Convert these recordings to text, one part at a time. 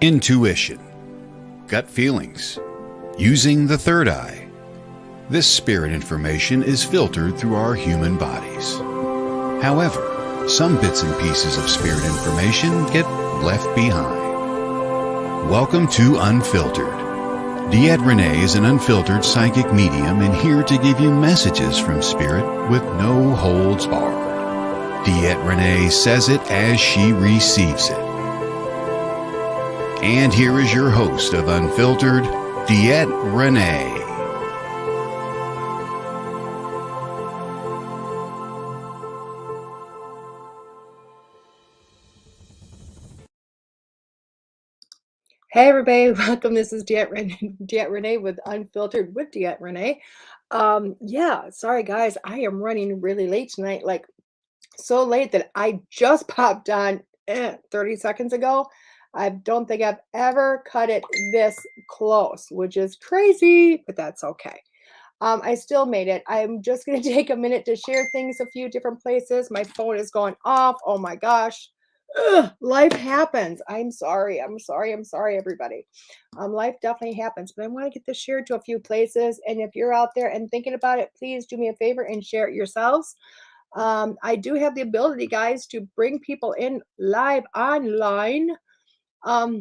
Intuition, gut feelings, using the third eye. This spirit information is filtered through our human bodies. However, some bits and pieces of spirit information get left behind. Welcome to Unfiltered. DeEtte Renee is an unfiltered psychic medium and here to give you messages from spirit with no holds barred. DeEtte Renee says it as she receives it. And here is your host of Unfiltered, DeEtte Renee. Hey everybody, welcome. This is DeEtte Renee with Unfiltered with DeEtte Renee. Sorry guys, I am running really late tonight, like so late that I just popped on 30 seconds ago. I don't think I've ever cut it this close, which is crazy, but that's okay. I still made it. I'm just going to take a minute to share things a few different places. My phone is going off. Oh my gosh. Ugh, life happens. I'm sorry, everybody. Life definitely happens, but I want to get this shared to a few places. And if you're out there and thinking about it, please do me a favor and share it yourselves. I do have the ability, guys, to bring people in live online. Oh,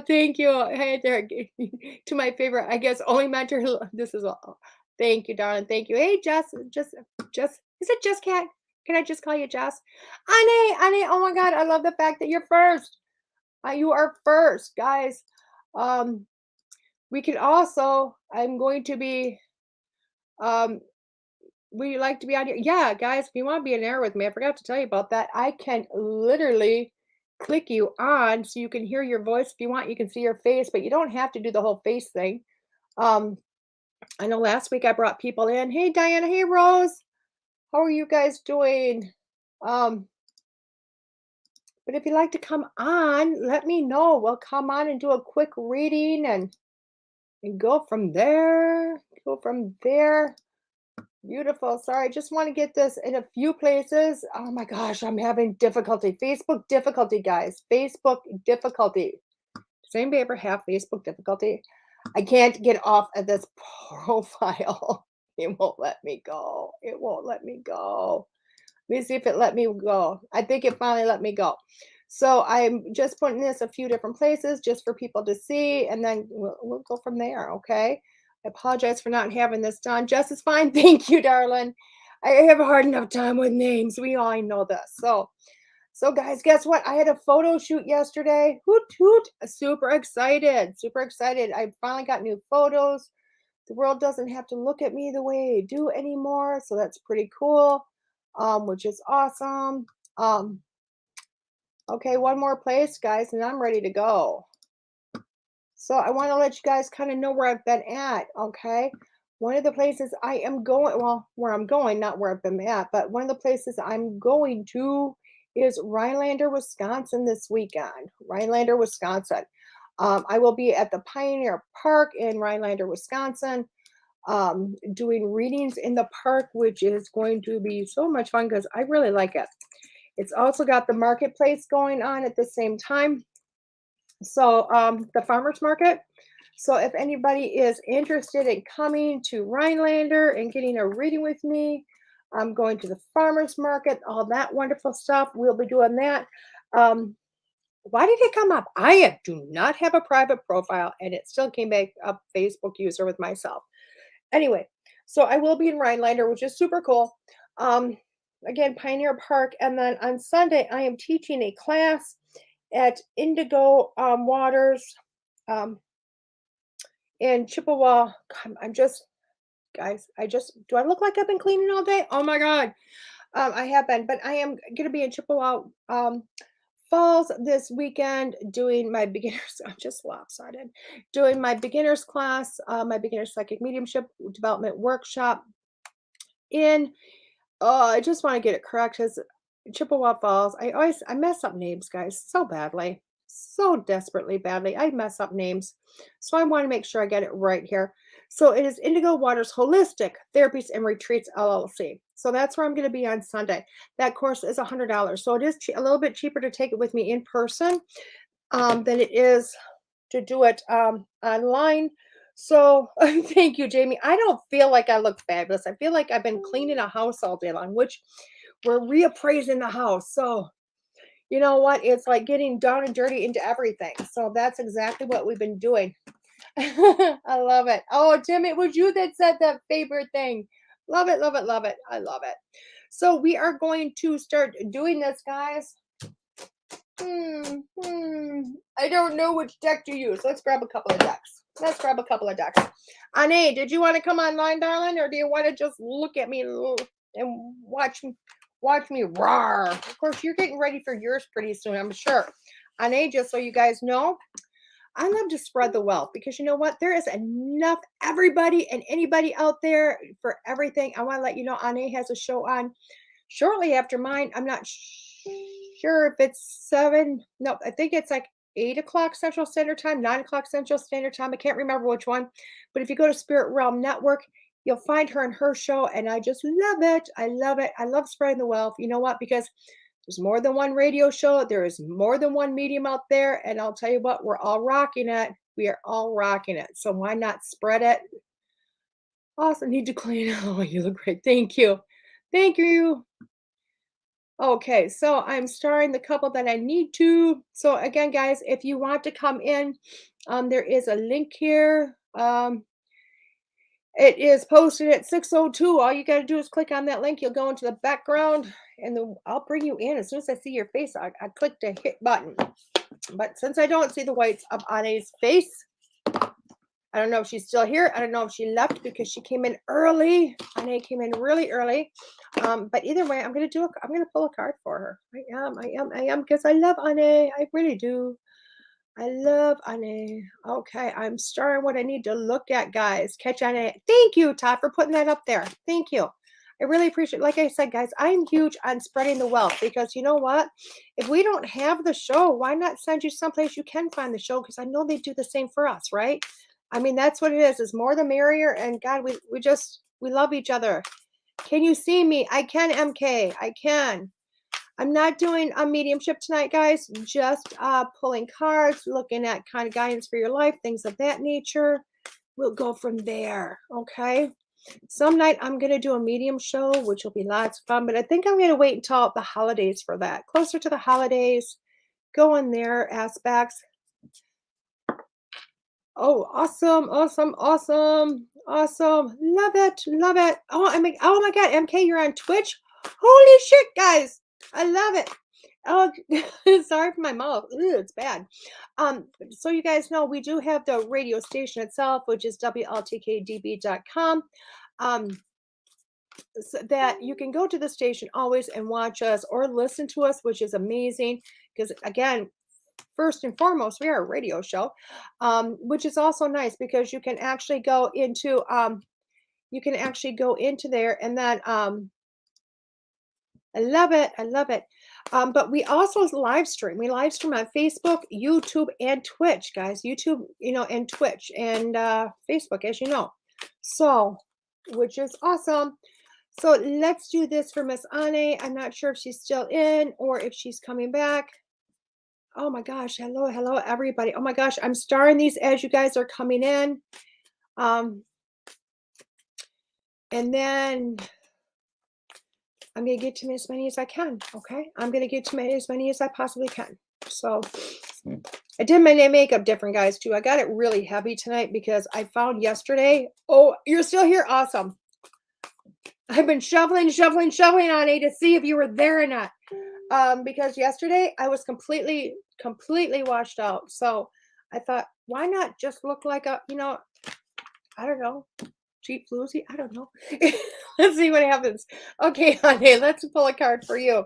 thank you. Hey there. To my favorite, I guess, only mentor. This is all. Thank you, darling. Thank you. Hey, Jess, is it Jess Cat? Can I just call you Jess? Annie, oh my God, I love the fact that you're first. You are first, guys. We can also, I'm going to be, we like to be on here. Yeah, guys, if you want to be in air with me, I forgot to tell you about that. I can literally click you on so you can hear your voice. If you want, you can see your face, but you don't have to do the whole face thing. I know last week I brought people in. Hey, Diana. Hey, Rose. How are you guys doing? But if you'd like to come on, let me know. We'll come on and do a quick reading and go from there. Beautiful. Sorry, I just want to get this in a few places. Oh my gosh, I'm having difficulty. Facebook difficulty, guys. Facebook difficulty. Does anybody ever have Facebook difficulty? I can't get off of this profile. It won't let me go. It won't let me go. Let me see if it let me go. I think it finally let me go. So I'm just putting this a few different places just for people to see, and then we'll go from there, okay? I apologize for not having this done. Jess is fine. Thank you, darling. I have a hard enough time with names. We all know this. So guys, guess what? I had a photo shoot yesterday. Hoot hoot. Super excited. Super excited. I finally got new photos. The world doesn't have to look at me the way they do anymore. So that's pretty cool. Which is awesome. Okay, one more place, guys, and I'm ready to go. So I want to let you guys kind of know where I've been at, okay? One of the places I am going, well, where I'm going, not where I've been at, but one of the places I'm going to is Rhinelander, Wisconsin this weekend. Rhinelander, Wisconsin. I will be at the Pioneer Park in Rhinelander, Wisconsin, doing readings in the park, which is going to be so much fun because I really like it. It's also got the marketplace going on at the same time. So the farmers market. So if anybody is interested in coming to Rhinelander and getting a reading with me, I'm going to the farmers market, all that wonderful stuff. We'll be doing that. Why did it come up? I do not have a private profile, and it still came back up Facebook user with myself. Anyway, so I will be in Rhinelander, which is super cool. Again, Pioneer Park. And then on Sunday, I am teaching a class at Indigo Waters in Chippewa. Guys, do I look like I've been cleaning all day? Oh my God. I have been, but I am going to be in Chippewa Falls this weekend doing my beginners. I'm just lopsided. Doing my beginners class, my beginner psychic mediumship development workshop in I just want to get it correct because Chippewa Falls. I mess up names, guys, so badly. so desperately badly. I mess up names. So I want to make sure I get it right here. So it is Indigo Waters Holistic Therapies and Retreats LLC. So that's where I'm going to be on Sunday. That course is $100. So it is a little bit cheaper to take it with me in person than it is to do it online. So thank you, Jamie. I don't feel like I look fabulous. I feel like I've been cleaning a house all day long, which we're reappraising the house. So you know what? It's like getting down and dirty into everything. So that's exactly what we've been doing. I love it. Oh, Tim, it was you that said that favorite thing. Love it, love it, love it. I love it. So we are going to start doing this, guys. I don't know which deck to use. Let's grab a couple of decks. Let's grab a couple of decks. Ane, did you want to come online, darling, or do you want to just look at me and watch me roar? Of course, you're getting ready for yours pretty soon, I'm sure. Ane, just so you guys know, I love to spread the wealth because you know what? There is enough everybody and anybody out there for everything. I want to let you know Ane has a show on shortly after mine. I'm not sure if it's 7. No, I think it's like 8 o'clock Central Standard Time, 9 o'clock Central Standard Time. I can't remember which one. But if you go to Spirit Realm Network, you'll find her and her show. And I just love it. I love it. I love spreading the wealth. You know what? Because there's more than one radio show. There is more than one medium out there. And I'll tell you what, we're all rocking it. We are all rocking it. So why not spread it? Also need to clean. Oh, you look great. Thank you. Thank you. Okay, so I'm starring the couple that I need to. So again, guys, if you want to come in, there is a link here. It is posted at 6:02. All you got to do is click on that link. You'll go into the background and I'll bring you in. As soon as I see your face, I click the hit button. But since I don't see the whites of Ane's face, I don't know if she's still here. I don't know if she left because she came in early. Ane came in really early. But either way, I'm going to pull a card for her. I am, because I love Ane. I really do. I love Ane. Okay, I'm starting what I need to look at, guys. Catch Ane. Thank you, Todd, for putting that up there. Thank you. I really appreciate it. Like I said, guys, I'm huge on spreading the wealth because you know what? If we don't have the show, why not send you someplace you can find the show? Because I know they do the same for us, right? I mean, that's what it is. It's more the merrier. And God, we love each other. Can you see me? I can, MK. I can. I'm not doing a mediumship tonight, guys. Just pulling cards, looking at kind of guidance for your life, things of that nature. We'll go from there, okay? Some night I'm going to do a medium show, which will be lots of fun, but I think I'm going to wait until the holidays for that. Closer to the holidays, go in their aspects. Oh, awesome, awesome, awesome, awesome. Love it, love it. Oh, oh my God, MK, you're on Twitch? Holy shit, guys. I love it. Oh, sorry for my mouth. Ooh, it's bad. So you guys know we do have the radio station itself, which is WLTKDB.com. So that you can go to the station always and watch us or listen to us, which is amazing. Because again, first and foremost, we are a radio show, which is also nice because you can actually go into there and then I love it. I love it. But we also live stream. We live stream on Facebook, YouTube, and Twitch, guys. YouTube, and Twitch and Facebook, as you know. So, which is awesome. So let's do this for Miss Ane. I'm not sure if she's still in or if she's coming back. Oh my gosh. Hello, hello, everybody. Oh my gosh. I'm starring these as you guys are coming in. And then I'm going to get to as many as I can. Okay. I'm going to get to as many as I possibly can. So I did my makeup different, guys, too. I got it really heavy tonight because I found yesterday. Oh, you're still here. Awesome. I've been shoveling on it to see if you were there or not. Because yesterday I was completely washed out. So I thought, why not just look like a, I don't know, cheap floozy? I don't know. Let's see what happens. Okay, honey, let's pull a card for you.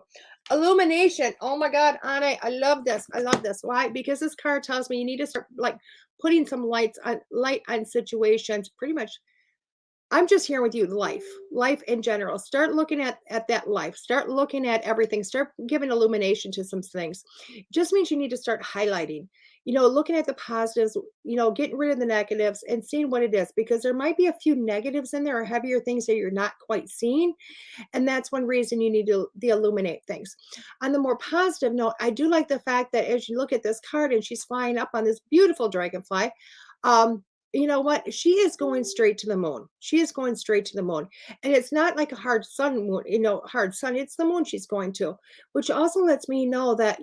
Illumination. Oh my God, Anne, I love this. I love this. Why? Because this card tells me you need to start like putting some light on situations. Pretty much I'm just here with you, life in general. Start looking at that life. Start looking at everything. Start giving illumination to some things. Just means you need to start highlighting, looking at the positives, getting rid of the negatives and seeing what it is, because there might be a few negatives in there or heavier things that you're not quite seeing. And that's one reason you need to illuminate things. On the more positive note, I do like the fact that as you look at this card and she's flying up on this beautiful dragonfly, um, you know what? She is going straight to the moon. She is going straight to the moon. And it's not like a hard sun moon, hard sun. It's the moon she's going to, which also lets me know that,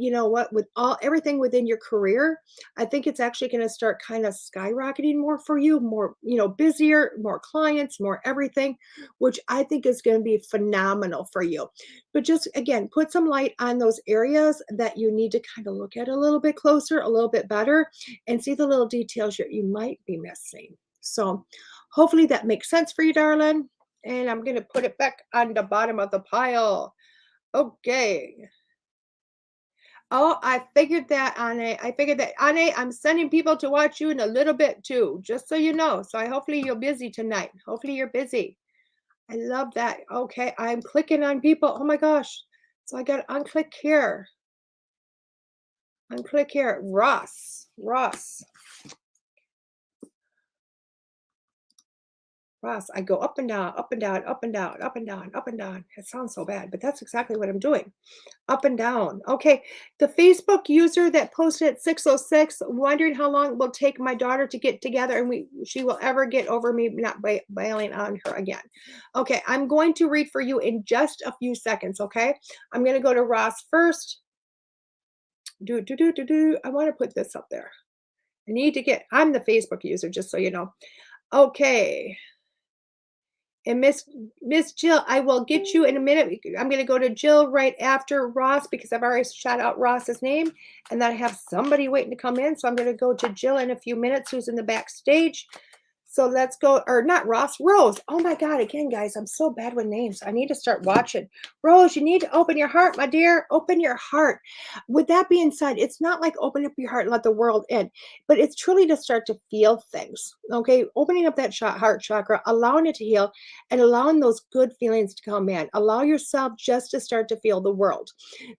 with everything within your career, I think it's actually going to start kind of skyrocketing more for you, more, busier, more clients, more everything, which I think is going to be phenomenal for you. But just again, put some light on those areas that you need to kind of look at a little bit closer, a little bit better, and see the little details that you might be missing. So hopefully that makes sense for you, darling. And I'm going to put it back on the bottom of the pile. Okay. Oh, I figured that, Anne. Anne, I'm sending people to watch you in a little bit too, just so you know. So hopefully you're busy tonight. Hopefully you're busy. I love that. Okay, I'm clicking on people. Oh my gosh. So I got to unclick here. Unclick here. Ross. I go up and down, up and down, up and down, up and down, up and down. It sounds so bad, but that's exactly what I'm doing. Up and down. Okay. The Facebook user that posted at 6:06, wondering how long it will take my daughter to get together and she will ever get over me not bailing on her again. Okay. I'm going to read for you in just a few seconds. Okay. I'm going to go to Ross first. I want to put this up there. I'm the Facebook user, just so you know. Okay. And Miss Jill, I will get you in a minute. I'm going to go to Jill right after Ross because I've already shot out Ross's name, and then I have somebody waiting to come in. So I'm going to go to Jill in a few minutes, who's in the backstage. So let's go, or not Ross, Rose. Oh my God, again, guys, I'm so bad with names. I need to start watching. Rose, you need to open your heart, my dear. Open your heart. With that being said, it's not like open up your heart and let the world in, but it's truly to start to feel things, okay? Opening up that heart chakra, allowing it to heal, and allowing those good feelings to come in. Allow yourself just to start to feel the world.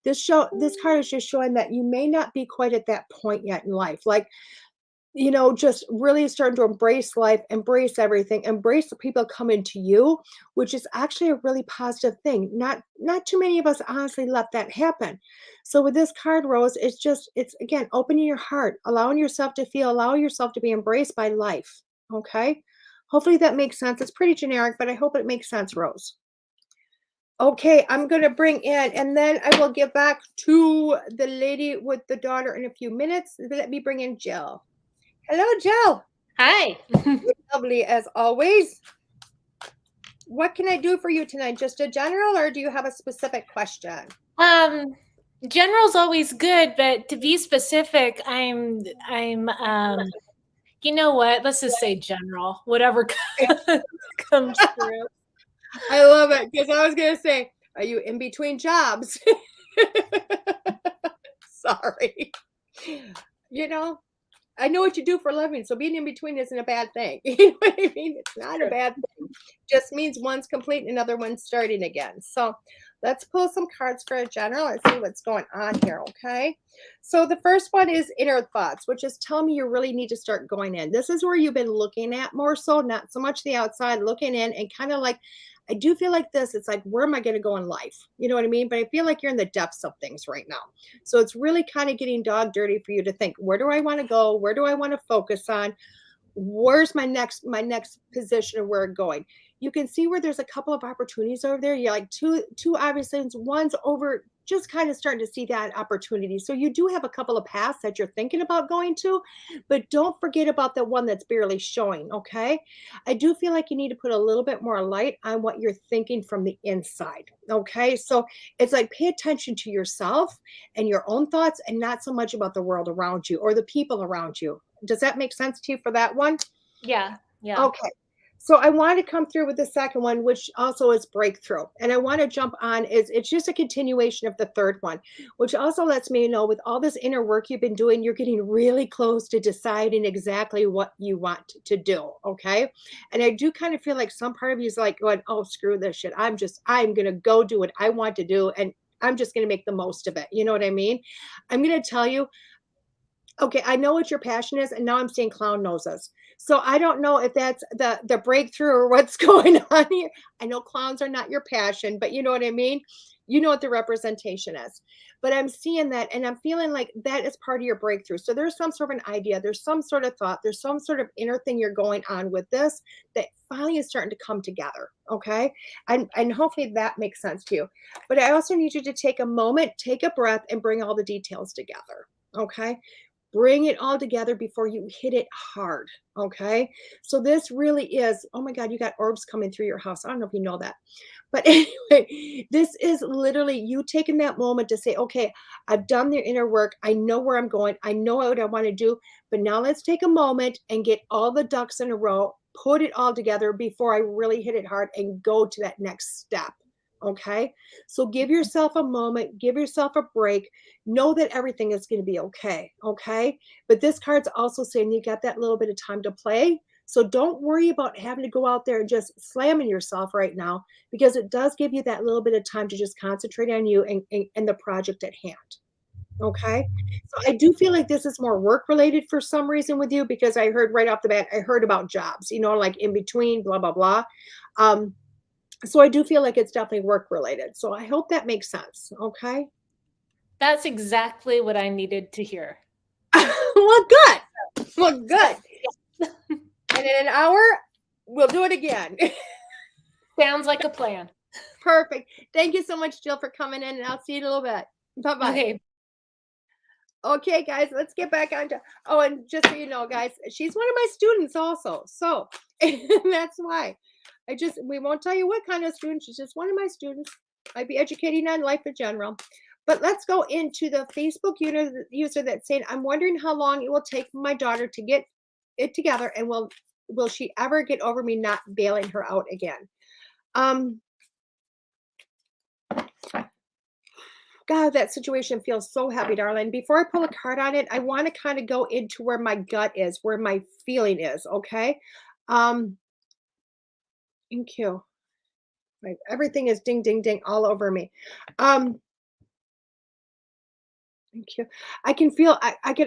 This card is just showing that you may not be quite at that point yet in life. Like, just really starting to embrace life, embrace everything, embrace the people coming to you, which is actually a really positive thing. Not too many of us honestly let that happen. So with this card, Rose, it's again, opening your heart, allowing yourself to feel, allow yourself to be embraced by life. Okay. Hopefully that makes sense. It's pretty generic, but I hope it makes sense, Rose. Okay, I'm going to bring in, and then I will get back to the lady with the daughter in a few minutes. Let me bring in Jill. Hello, Jill. Hi. Lovely as always. What can I do for you tonight? Just a general, or do you have a specific question? General's always good, but to be specific, I'm you know what? Let's just say general. Whatever comes through. I love it, because I was going to say, are you in between jobs? Sorry. I know what you do for a living, so being in between isn't a bad thing. You know what I mean? It's not a bad thing. Just means one's complete and another one's starting again. So let's pull some cards for a general and see what's going on here, okay? So the first one is inner thoughts, which is telling me you really need to start going in. This is where you've been looking at more so, not so much the outside, looking in and kind of like, I do feel like this. It's like, where am I going to go in life? You know what I mean? But I feel like you're in the depths of things right now. So it's really kind of getting dog dirty for you to think, where do I want to go? Where do I want to focus on? Where's my next position of where I'm going? You can see where there's a couple of opportunities over there. You're like two obvious things. One's over, just kind of starting to see that opportunity. So you do have a couple of paths that you're thinking about going to, but don't forget about the one that's barely showing, okay? I do feel like you need to put a little bit more light on what you're thinking from the inside, okay? So it's like, pay attention to yourself and your own thoughts and not so much about the world around you or the people around you. Does that make sense to you for that one? Yeah. Okay. So I want to come through with the second one, which also is breakthrough. And I want to jump on is it's just a continuation of the third one, which also lets me know with all this inner work you've been doing, you're getting really close to deciding exactly what you want to do. Okay. And I do kind of feel like some part of you is like going, oh, screw this shit. I'm going to go do what I want to do. And I'm just going to make the most of it. You know what I mean? I'm going to tell you, okay, I know what your passion is, and now I'm seeing clown noses. So I don't know if that's the breakthrough or what's going on here. I know clowns are not your passion, but you know what I mean? You know what the representation is. But I'm seeing that and I'm feeling like that is part of your breakthrough. So there's some sort of an idea, there's some sort of thought, there's some sort of inner thing you're going on with this that finally is starting to come together. Okay. And hopefully that makes sense to you. But I also need you to take a moment, take a breath, and bring all the details together. Okay. Bring it all together before you hit it hard. Okay. So this really is, oh my God, you got orbs coming through your house. I don't know if you know that. But anyway, this is literally you taking that moment to say, okay, I've done the inner work. I know where I'm going. I know what I want to do. But now let's take a moment and get all the ducks in a row, put it all together before I really hit it hard and go to that next step. Okay. So give yourself a moment, give yourself a break. Know that everything is going to be okay. Okay. But this card's also saying you got that little bit of time to play. So don't worry about having to go out there and just slamming yourself right now, because it does give you that little bit of time to just concentrate on you and the project at hand. Okay. So I do feel like this is more work related for some reason with you, because I heard right off the bat, I heard about jobs, like in between, blah, blah, blah. So I do feel like it's definitely work related. So I hope that makes sense. Okay. That's exactly what I needed to hear. Well, good. Well, good. And in an hour, we'll do it again. Sounds like a plan. Perfect. Thank you so much, Jill, for coming in, and I'll see you in a little bit. Bye-bye. Okay. Okay, guys, let's get back on to, oh, and just so you know, guys, she's one of my students also. So that's why we won't tell you what kind of student. She's just one of my students. I'd be educating on life in general. But let's go into the Facebook user that's saying, I'm wondering how long it will take my daughter to get it together, and will she ever get over me not bailing her out again? God, that situation feels so heavy, darling. Before I pull a card on it, I want to kind of go into where my gut is, where my feeling is, okay? Thank you. Everything is ding, ding, ding all over me. Thank you. I can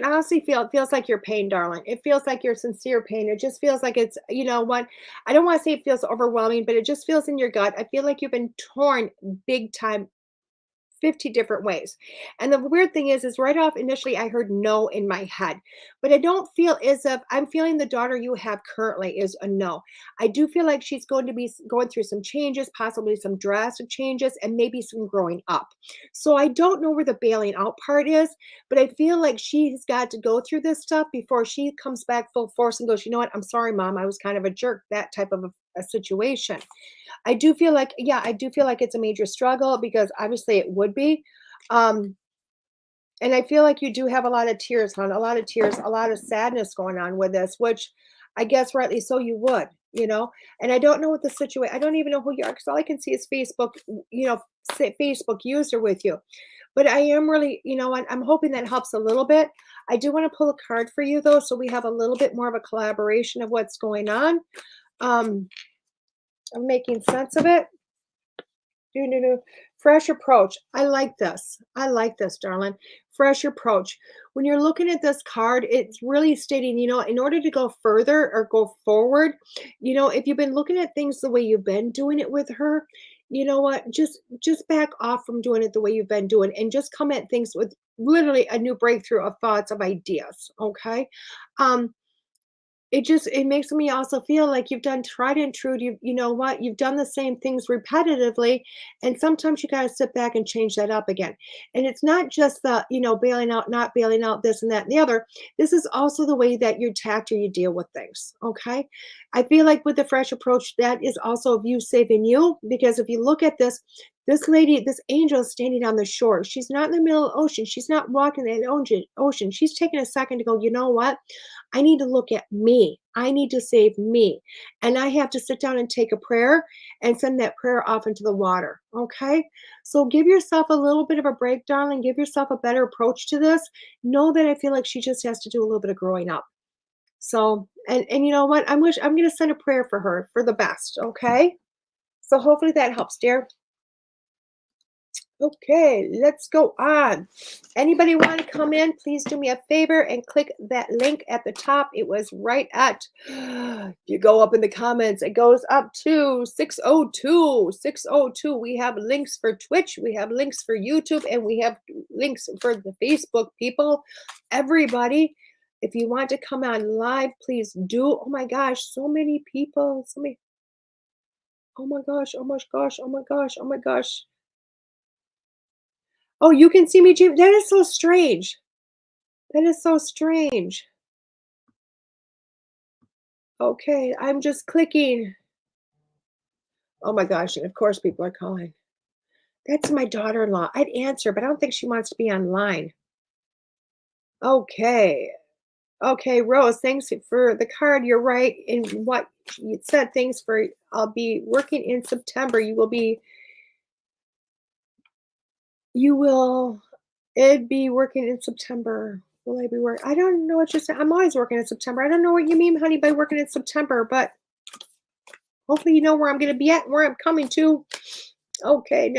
honestly feel, it feels like your pain, darling. It feels like your sincere pain. It just feels like it's, what, I don't want to say it feels overwhelming, but it just feels in your gut. I feel like you've been torn big time, 50 different ways. And the weird thing is right off initially, I heard no in my head, but I don't feel as if I'm feeling the daughter you have currently is a no. I do feel like she's going to be going through some changes, possibly some drastic changes, and maybe some growing up. So I don't know where the bailing out part is, but I feel like she's got to go through this stuff before she comes back full force and goes, you know what? I'm sorry, Mom. I was kind of a jerk, that type of a situation. I do feel like, it's a major struggle, because obviously it would be. And I feel like you do have a lot of tears, hon, a lot of tears, a lot of sadness going on with this, which I guess rightly so you would, and I don't know what the situation, I don't even know who you are, because all I can see is Facebook, Facebook user with you. But I am really, I'm hoping that helps a little bit. I do want to pull a card for you though, so we have a little bit more of a collaboration of what's going on. I'm making sense of it. Fresh approach. I like this. I like this, darling. Fresh approach. When you're looking at this card, it's really stating, in order to go further or go forward, if you've been looking at things the way you've been doing it with her, you know what? Just back off from doing it the way you've been doing, and just come at things with literally a new breakthrough of thoughts, of ideas. Okay. It makes me also feel like you've done tried and true. You know what? You've done the same things repetitively, and sometimes you got to sit back and change that up again. And it's not just the, bailing out, not bailing out, this and that and the other. This is also the way that you tact or you deal with things. Okay. I feel like with the fresh approach, that is also you saving you, because if you look at this lady, this angel is standing on the shore. She's not in the middle of the ocean. She's not walking the ocean. She's taking a second to go, you know what? I need to look at me. I need to save me. And I have to sit down and take a prayer and send that prayer off into the water. Okay. So give yourself a little bit of a break, darling. Give yourself a better approach to this. Know that I feel like she just has to do a little bit of growing up. So, and you know what? I'm going to send a prayer for her for the best. Okay. So hopefully that helps, dear. Okay, let's go on. Anybody want to come in? Please do me a favor and click that link at the top. It was right at, you go up in the comments, it goes up to 602. 602. We have links for Twitch, we have links for YouTube, and we have links for the Facebook people. Everybody, if you want to come on live, please do. Oh my gosh, so many people. So many. Oh my gosh, oh my gosh, oh my gosh, oh my gosh. Oh, you can see me, Jim. That is so strange. That is so strange. Okay, I'm just clicking. Oh my gosh, and of course people are calling. That's my daughter-in-law. I'd answer, but I don't think she wants to be online. Okay. Okay, Rose, thanks for the card. You're right in what you said. Thanks for, I'll be working in September. It'd be working in September. Will I be working? I don't know what you're saying. I'm always working in September. I don't know what you mean, honey, by working in September, but hopefully you know where I'm going to be at, where I'm coming to. Okay,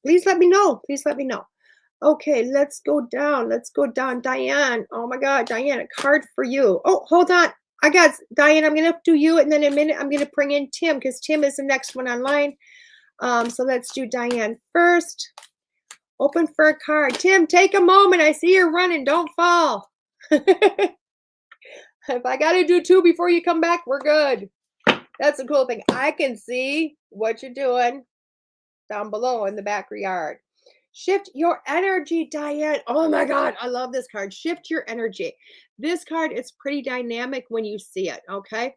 please let me know. Please let me know. Okay, let's go down. Let's go down. Diane. Oh my God, Diane, a card for you. Oh, hold on. I got Diane. I'm going to do you, and then in a minute I'm going to bring in Tim because Tim is the next one online. So let's do Diane first. Open for a card. Tim, take a moment. I see you're running. Don't fall. If I got to do two before you come back, we're good. That's a cool thing. I can see what you're doing down below in the backyard. Shift your energy, Diane. Oh my God, I love this card. Shift your energy. This card is pretty dynamic when you see it, okay?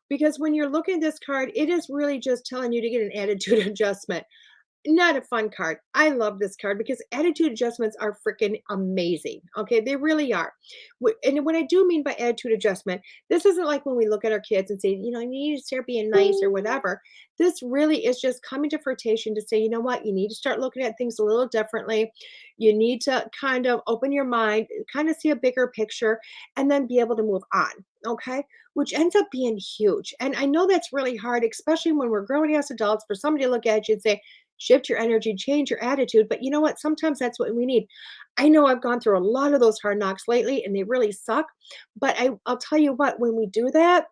Because when you're looking at this card, it is really just telling you to get an attitude adjustment. Not a fun card. I love this card because attitude adjustments are freaking amazing. Okay, they really are. And what I do mean by attitude adjustment, this isn't like when we look at our kids and say, you need to start being nice or whatever. This really is just coming to flirtation to say, you know what, you need to start looking at things a little differently. You need to kind of open your mind, kind of see a bigger picture, and then be able to move on. Okay, which ends up being huge. And I know that's really hard, especially when we're growing as adults, for somebody to look at you and say, shift your energy, change your attitude. But you know what? Sometimes that's what we need. I know I've gone through a lot of those hard knocks lately and they really suck. But I'll tell you what, when we do that,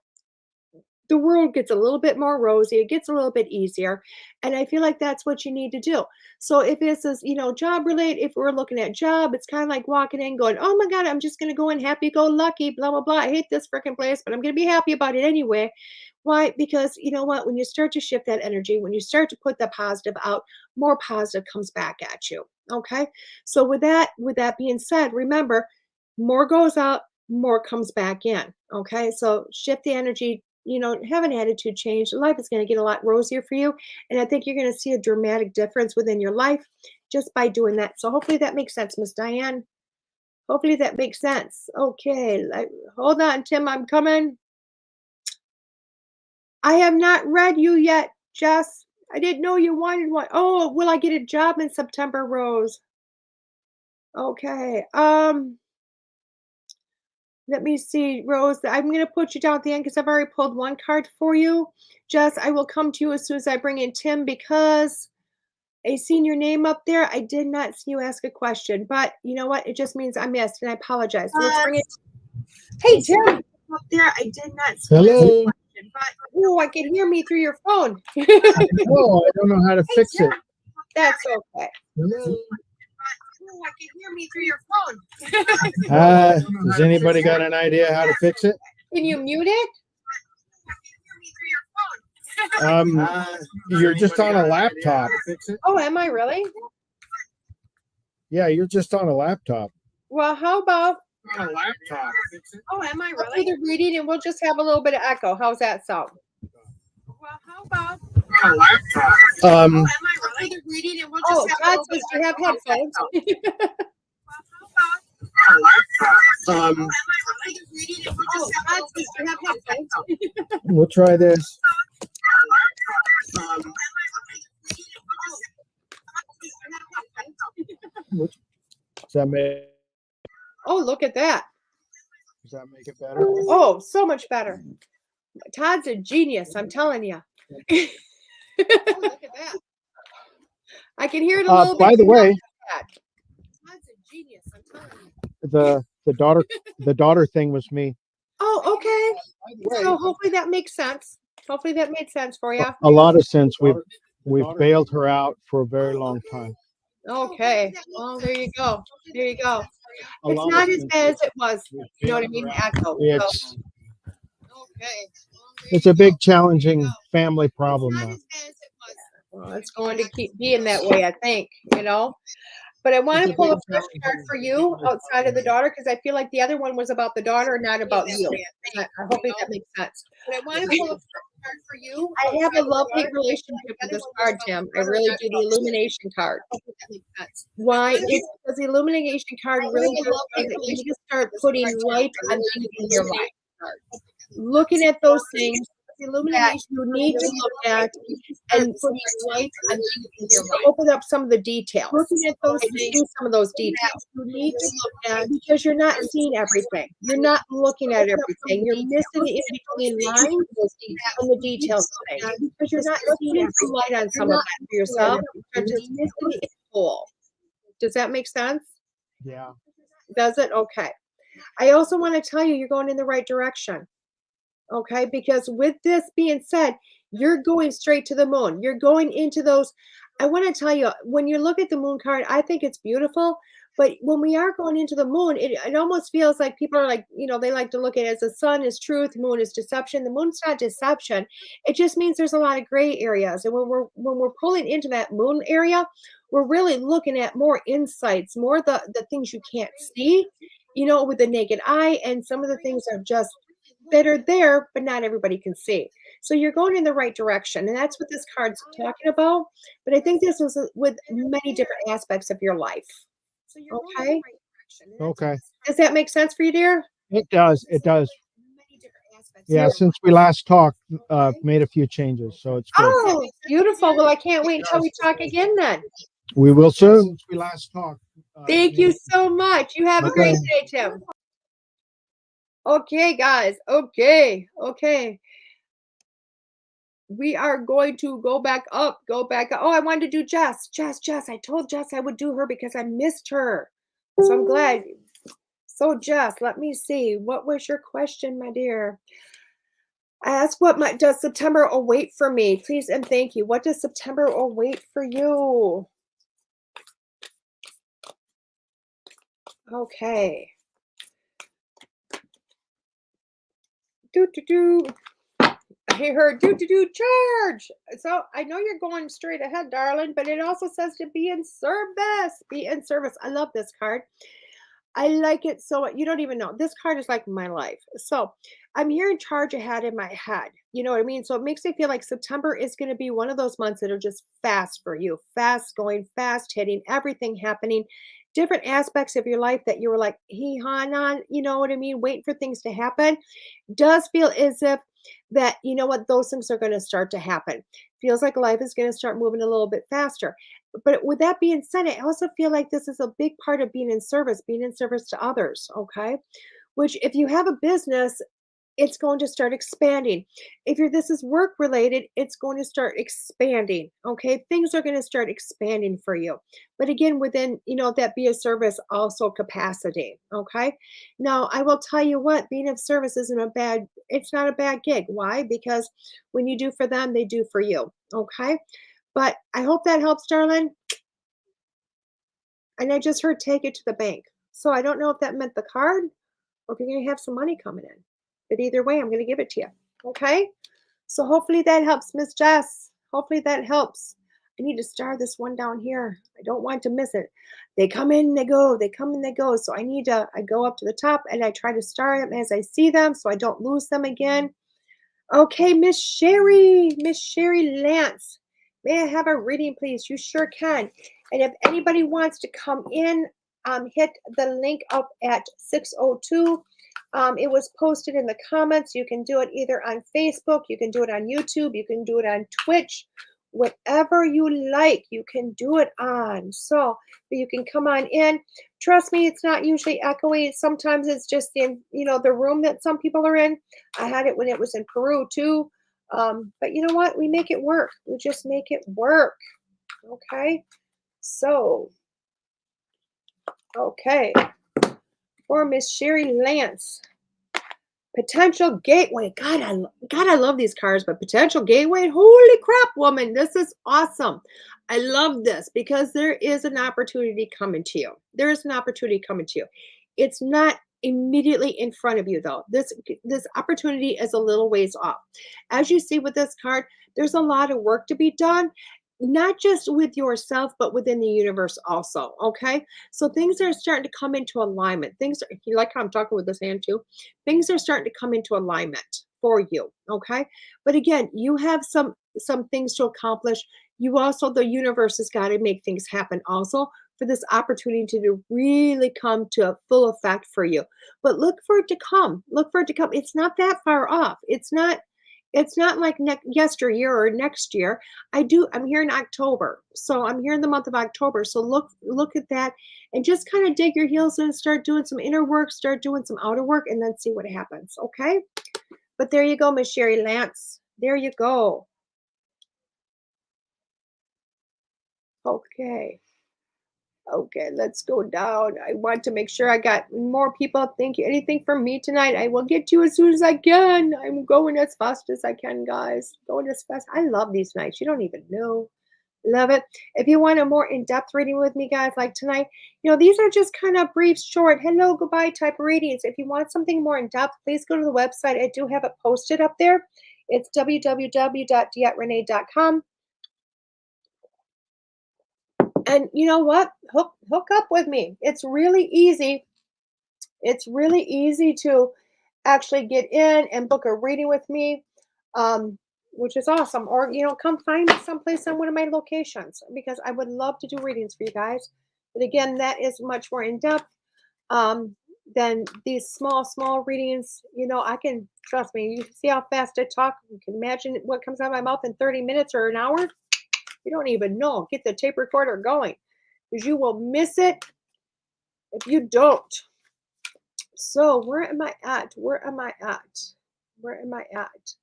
the world gets a little bit more rosy. It gets a little bit easier. And I feel like that's what you need to do. So if this is, job related, if we're looking at job, it's kind of like walking in going, oh my God, I'm just going to go in happy, go lucky, blah, blah, blah. I hate this freaking place, but I'm going to be happy about it anyway. Why? Because you know what? When you start to shift that energy, when you start to put the positive out, more positive comes back at you. Okay. So with that being said, remember, more goes out, more comes back in. Okay. So shift the energy, have an attitude change. Life is going to get a lot rosier for you. And I think you're going to see a dramatic difference within your life just by doing that. So hopefully that makes sense, Miss Diane. Hopefully that makes sense. Okay. Hold on, Tim. I'm coming. I have not read you yet, Jess. I didn't know you wanted one. Oh, will I get a job in September, Rose? Okay. Let me see, Rose. I'm going to put you down at the end because I've already pulled one card for you. Jess, I will come to you as soon as I bring in Tim because I seen your name up there. I did not see you ask a question, but you know what? It just means I missed, and I apologize. So let's bring it. Hey, Tim. Up there, I did not see you ask a question. Oh, I can hear me through your phone. No, I don't know how to fix it. That's okay. Hello? Oh, I can hear me through your phone. Has anybody got an idea how to fix it? Can you mute it? You're just on a laptop. Oh, am I really? Yeah, you're just on a laptop. Well, how about On a laptop. Oh, am I really? I'll do the reading and we'll just have a little bit of echo. How's that sound? Well, how about On a laptop. Oh, am I really? The reading and we'll just have God says you have headphones. Oh, God, sister, have something. We'll try this. Does Oh, look at that. that make it better? Oh, so much better. Todd's a genius, I'm telling you. Oh, look at that. I can hear it a little bit. By the way, Todd's a genius, I'm telling you. the daughter thing was me. Oh, okay. So hopefully that makes sense. Hopefully that made sense for you. A lot of sense. We've bailed her out for a very long time. Okay. Well, there you go. There you go. It's not as bad as it was. You know what I mean? Echo. It's a big challenging family problem now. Well, it's going to keep being that way, I think, you know. But I want to pull a fresh card for you outside of the daughter because I feel like the other one was about the daughter and not about you. I hope that makes sense. But I want to pull a fresh card for you. I have a love-hate relationship with this card, Tim. I really do. The illumination card. Why? It's because the illumination card really does say that you need to start putting light on things in your life. Looking at those things that you need to look at and putting light on things in your life. Open up some of the details. Looking at those things, some of those details. You need to look at because you're not seeing everything. You're not looking at everything. You're missing the in-between lines and the details of things because you're not seeing some light on some of that for yourself. You're just missing it whole. Does that make sense? Yeah. Does it? Okay. I also want to tell you, you're going in the right direction. Okay, because with this being said, you're going straight to the moon. You're going into those. I want to tell you, when you look at the moon card, I think it's beautiful. But when we are going into the moon, it almost feels like people are like, you know, they like to look at it as the sun is truth, moon is deception. The moon's not deception. It just means there's a lot of gray areas. And when we're pulling into that moon area, we're really looking at more insights, more the things you can't see, you know, with the naked eye. And some of the things are just that are there, but not everybody can see. So you're going in the right direction. And that's what this card's talking about. But I think this was with many different aspects of your life. Okay. Okay. Does that make sense for you, dear? It does. It does. Yeah. Since we last talked, made a few changes, so it's good. Oh, beautiful. Well, I can't wait until we talk again then. We will soon. Since we last talked. Thank you so much. You have a great day, Tim. Okay, guys. Okay. We are going to go back up. Oh, I wanted to do Jess. I told Jess I would do her because I missed her. So I'm glad. So Jess, let me see. What was your question, my dear? I asked does September await for me? Please and thank you. What does September await for you? Okay. I heard charge. So I know you're going straight ahead, darling, but it also says to be in service. Be in service. I love this card. I like it so you don't even know. This card is like my life. So I'm hearing charge ahead in my head. You know what I mean? So it makes me feel like September is going to be one of those months that are just fast for you. Fast going, fast hitting, everything happening. Different aspects of your life that you were like, on, you know what I mean? Waiting for things to happen. Does feel as if that, you know what, those things are going to start to happen. Feels like life is going to start moving a little bit faster. But with that being said, I also feel like this is a big part of being in service to others, okay? Which if you have a business, it's going to start expanding. If this is work related, it's going to start expanding, okay? Things are going to start expanding for you. But again, within, you know, that be a service also capacity, okay? Now, I will tell you what, being of service it's not a bad gig. Why? Because when you do for them, they do for you, okay? But I hope that helps, darling. And I just heard take it to the bank. So I don't know if that meant the card or if you're going to have some money coming in. But either way, I'm going to give it to you. Okay? So hopefully that helps, Miss Jess. Hopefully that helps. I need to star this one down here. I don't want to miss it. They come in, they go. They come in, they go. So I go up to the top and I try to star them as I see them so I don't lose them again. Okay, Miss Sherry Lance. May I have a reading, please? You sure can. And if anybody wants to come in, hit the link up at 602 It was posted in the comments. You can do it either on Facebook, you can do it on YouTube, you can do it on Twitch, whatever you like, you can do it on. So you can come on in. Trust me, it's not usually echoey. Sometimes it's just in, the room that some people are in. I had it when it was in Peru too. But you know what? We make it work. We just make it work. Okay. So, okay. For Miss Sherry Lance. Potential gateway. God, I love these cards, but potential gateway. Holy crap, woman. This is awesome. I love this because there is an opportunity coming to you. There is an opportunity coming to you. It's not immediately in front of you though. This opportunity is a little ways off. As you see with this card, there's a lot of work to be done, not just with yourself, but within the universe also. Okay. So things are starting to come into alignment. You like how I'm talking with this hand too? Things are starting to come into alignment for you. Okay. But again, you have some things to accomplish. You also, the universe has got to make things happen also for this opportunity to really come to full effect for you. But look for it to come. Look for it to come. It's not that far off. It's not like yesteryear or next year. I'm here in October. So I'm here in the month of October. So look at that and just kind of dig your heels in and start doing some inner work, start doing some outer work, and then see what happens. Okay. But there you go, Miss Sherry Lance. There you go. Okay. Okay, let's go down. I want to make sure I got more people. Thank you. Anything from me tonight? I will get to you as soon as I can. I'm going as fast as I can, guys. Going as fast. I love these nights. You don't even know. Love it. If you want a more in-depth reading with me, guys, like tonight, these are just kind of brief, short, hello, goodbye type readings. If you want something more in-depth, please go to the website. I do have it posted up there. It's www.deetterenee.com. And you know what? Hook up with me. It's really easy. It's really easy to actually get in and book a reading with me, which is awesome. Or, come find me someplace on one of my locations because I would love to do readings for you guys. But again, that is much more in depth than these small readings. I can, trust me, you can see how fast I talk. You can imagine what comes out of my mouth in 30 minutes or an hour. You don't even know. Get the tape recorder going because you will miss it if you don't. So where am I at? Where am I at? Where am I at?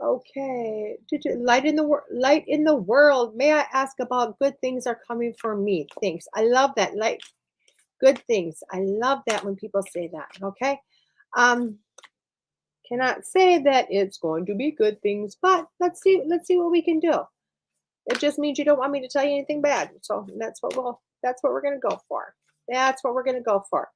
Okay. Light in the world. May I ask about good things are coming for me? Thanks. I love that. Light, good things. I love that when people say that. Okay. Cannot say that it's going to be good things, but let's see what we can do. It just means you don't want me to tell you anything bad. So that's what we're going to go for. That's what we're going to go for.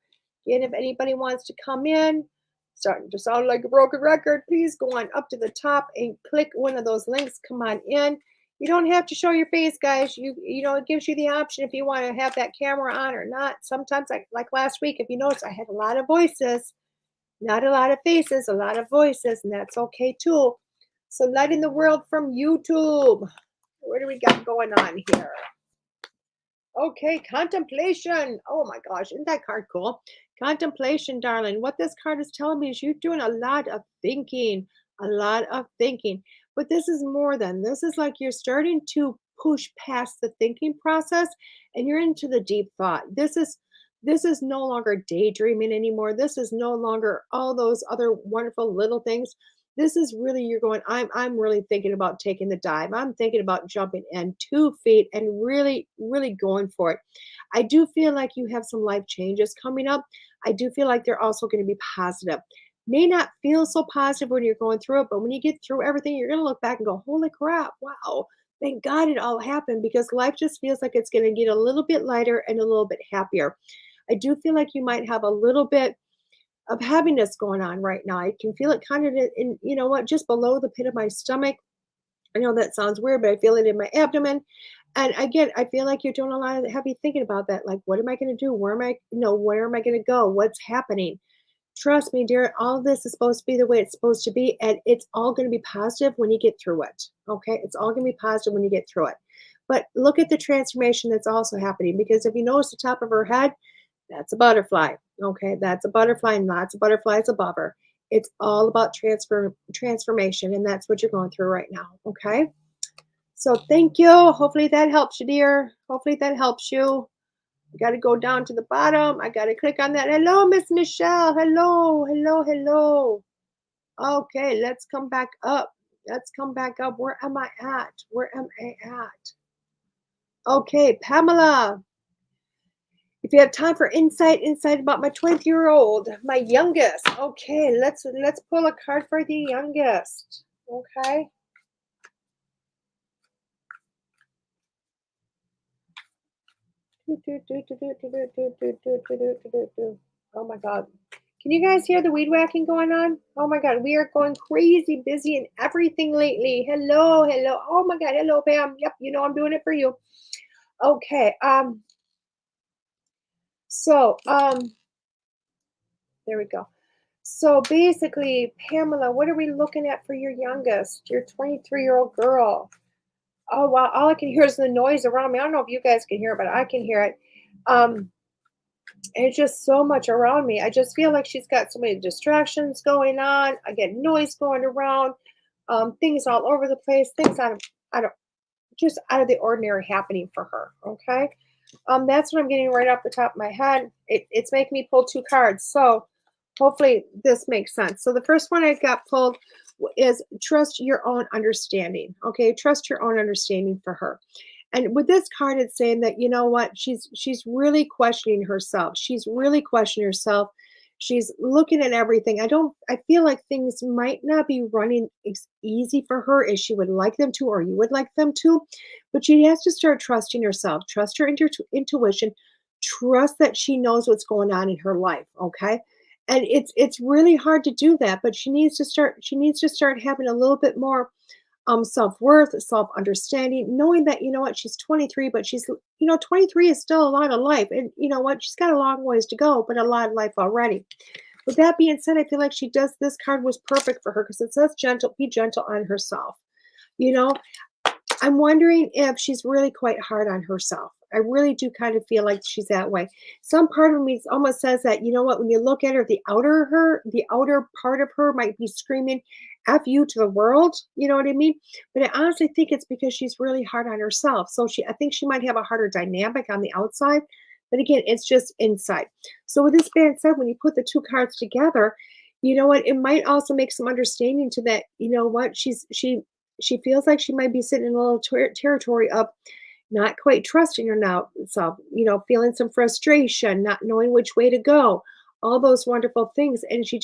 Again, if anybody wants to come in, starting to sound like a broken record, please go on up to the top and click one of those links. Come on in. You don't have to show your face, guys. It gives you the option if you want to have that camera on or not. Sometimes, like last week, if you notice, I had a lot of voices, not a lot of faces, a lot of voices, and that's okay too. So light in the world from YouTube. What do we got going on here? Okay, contemplation. Oh my gosh, isn't that card cool? Contemplation, darling. What this card is telling me is you're doing a lot of thinking, But this is more than, this is like you're starting to push past the thinking process and you're into the deep thought. This is no longer daydreaming anymore. This is no longer all those other wonderful little things. This is really, you're going, I'm really thinking about taking the dive. I'm thinking about jumping in 2 feet and really, really going for it. I do feel like you have some life changes coming up. I do feel like they're also going to be positive. May not feel so positive when you're going through it, but when you get through everything, you're going to look back and go, holy crap, wow, thank God it all happened, because life just feels like it's going to get a little bit lighter and a little bit happier. I do feel like you might have a little bit of heaviness going on right now. I can feel it kind of in, just below the pit of my stomach. I know that sounds weird, but I feel it in my abdomen. And again, I feel like you're doing a lot of heavy thinking about that. Like, what am I going to do? Where am I going to go? What's happening? Trust me, dear, all of this is supposed to be the way it's supposed to be. And it's all going to be positive when you get through it. Okay. It's all going to be positive when you get through it. But look at the transformation that's also happening, because if you notice the top of her head, that's a butterfly. Okay, that's a butterfly and lots of butterflies above her. It's all about transformation, and that's what you're going through right now. Okay. So thank you. Hopefully that helps you, dear. Hopefully that helps you. I got to go down to the bottom. I got to click on that. Hello, Miss Michelle. Hello, hello, hello. Okay, let's come back up. Let's come back up. Where am I at? Where am I at? Okay, Pamela. If you have time for insight about my 20-year-old, my youngest. Okay, let's pull a card for the youngest. Okay. Oh my God. Can you guys hear the weed whacking going on? Oh my God, we are going crazy busy and everything lately. Hello, hello. Oh my God, hello, Pam. Yep, you know I'm doing it for you. Okay. There we go. So basically, Pamela, what are we looking at for your youngest, your 23-year-old girl? Oh wow, all I can hear is the noise around me. I don't know if you guys can hear it, but I can hear it. And it's just so much around me. I just feel like she's got so many distractions going on. I get noise going around, things all over the place, things just out of the ordinary happening for her. Okay. That's what I'm getting right off the top of my head. It's making me pull two cards. So hopefully this makes sense. So the first one I got pulled is trust your own understanding. Okay. Trust your own understanding for her. And with this card, it's saying that, you know what, she's really questioning herself. She's really questioning herself. She's looking at everything. I feel like things might not be running easy for her as she would like them to, or you would like them to, but she has to start trusting herself, trust her intuition, trust that she knows what's going on in her life. Okay. And it's really hard to do that, but she needs to start having a little bit more self-worth, self-understanding, knowing that, you know what, she's 23, but 23 is still a lot of life. And you know what, she's got a long ways to go, but a lot of life already. With that being said, I feel like this card was perfect for her because it says be gentle on herself. You know, I'm wondering if she's really quite hard on herself. I really do kind of feel like she's that way. Some part of me almost says that, you know what, when you look at her, the outer part of her might be screaming F you to the world. You know what I mean? But I honestly think it's because she's really hard on herself. So I think she might have a harder dynamic on the outside. But again, it's just inside. So with this being said, when you put the two cards together, you know what, it might also make some understanding to that, you know what, she feels like she might be sitting in a little territory of not quite trusting herself, feeling some frustration, not knowing which way to go, all those wonderful things. And she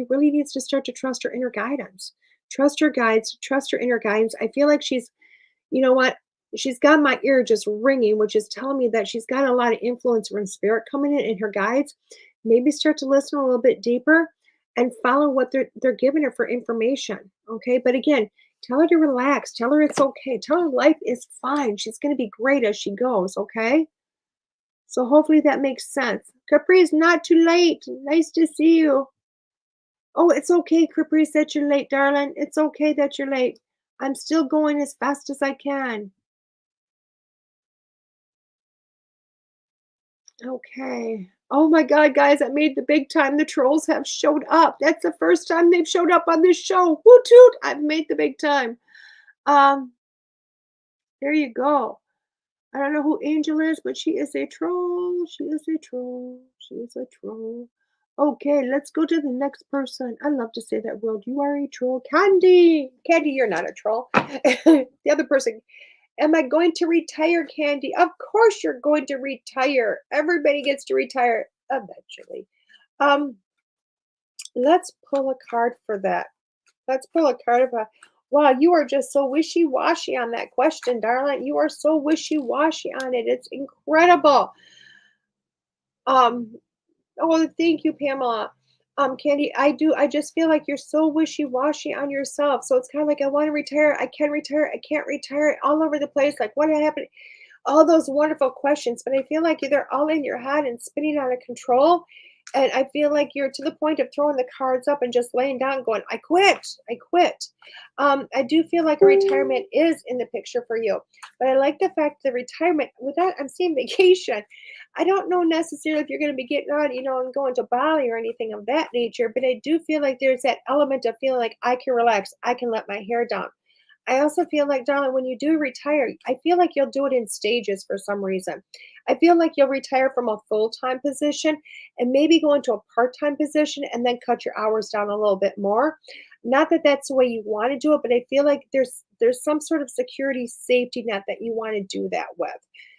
really needs to start to trust her inner guidance, trust her guides, trust her inner guidance. I feel like you know what, she's got my ear just ringing, which is telling me that she's got a lot of influence from spirit coming in her guides. Maybe start to listen a little bit deeper and follow what they're giving her for information. Okay. But again, tell her to relax. Tell her it's okay. Tell her life is fine. She's going to be great as she goes. Okay. So hopefully that makes sense. Caprice, not too late. Nice to see you. Oh, it's okay, Caprice, that you're late, darling. It's okay that you're late. I'm still going as fast as I can. Okay. Oh my God, guys, I made the big time. The trolls have showed up. That's the first time they've showed up on this show. Woot toot. I've made the big time. There you go. I don't know who Angel is, but she is a troll. She is a troll. She is a troll. Okay, let's go to the next person. I love to say that word. You are a troll. Candy. Candy, you're not a troll. The other person. Am I going to retire, Candy? Of course you're going to retire. Everybody gets to retire eventually. Let's pull a card for that. Let's pull a card of wow, you are just so wishy-washy on that question, darling. You are so wishy-washy on it. It's incredible. Oh, thank you, Pamela. Candy, I just feel like you're so wishy-washy on yourself. So it's kind of like, I want to retire. I can retire. I can't retire. All over the place. Like, what happened? All those wonderful questions. But I feel like they're all in your head and spinning out of control. And I feel like you're to the point of throwing the cards up and just laying down going, I quit. I quit. I do feel like a retirement is in the picture for you. But I like the fact that retirement, with that, I'm seeing vacation. I don't know necessarily if you're going to be getting on, and going to Bali or anything of that nature. But I do feel like there's that element of feeling like I can relax. I can let my hair down. I also feel like, darling, when you do retire, I feel like you'll do it in stages for some reason. I feel like you'll retire from a full-time position and maybe go into a part-time position and then cut your hours down a little bit more. Not that that's the way you want to do it, but I feel like there's some sort of security safety net that you want to do that with.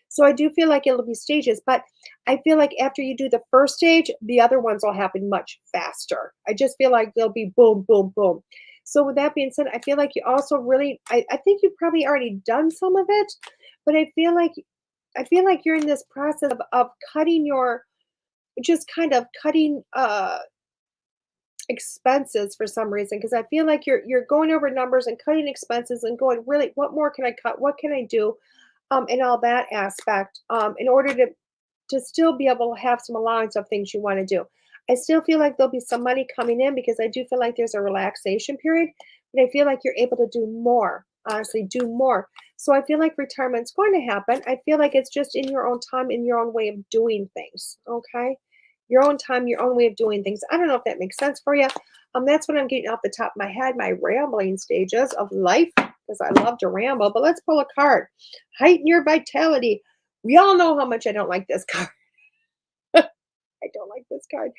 So I do feel like it'll be stages, but I feel like after you do the first stage, the other ones will happen much faster. I just feel like they'll be boom, boom, boom. So with that being said, I feel like you also really, I think you've probably already done some of it, but I feel like you're in this process of cutting your, just kind of cutting expenses for some reason, because I feel like you're going over numbers and cutting expenses and going, really, what more can I cut? What can I do? And all that aspect, in order to still be able to have some allowance of things you want to do. I still feel like there'll be some money coming in because I do feel like there's a relaxation period, but I feel like you're able to do more, honestly, do more. So I feel like retirement's going to happen. I feel like it's just in your own time, in your own way of doing things. Okay. Your own time, your own way of doing things. I don't know if that makes sense for you. That's what I'm getting off the top of my head, my rambling stages of life, because I love to ramble. But let's pull a card. Heighten your vitality. We all know how much I don't like this card. I don't like this card.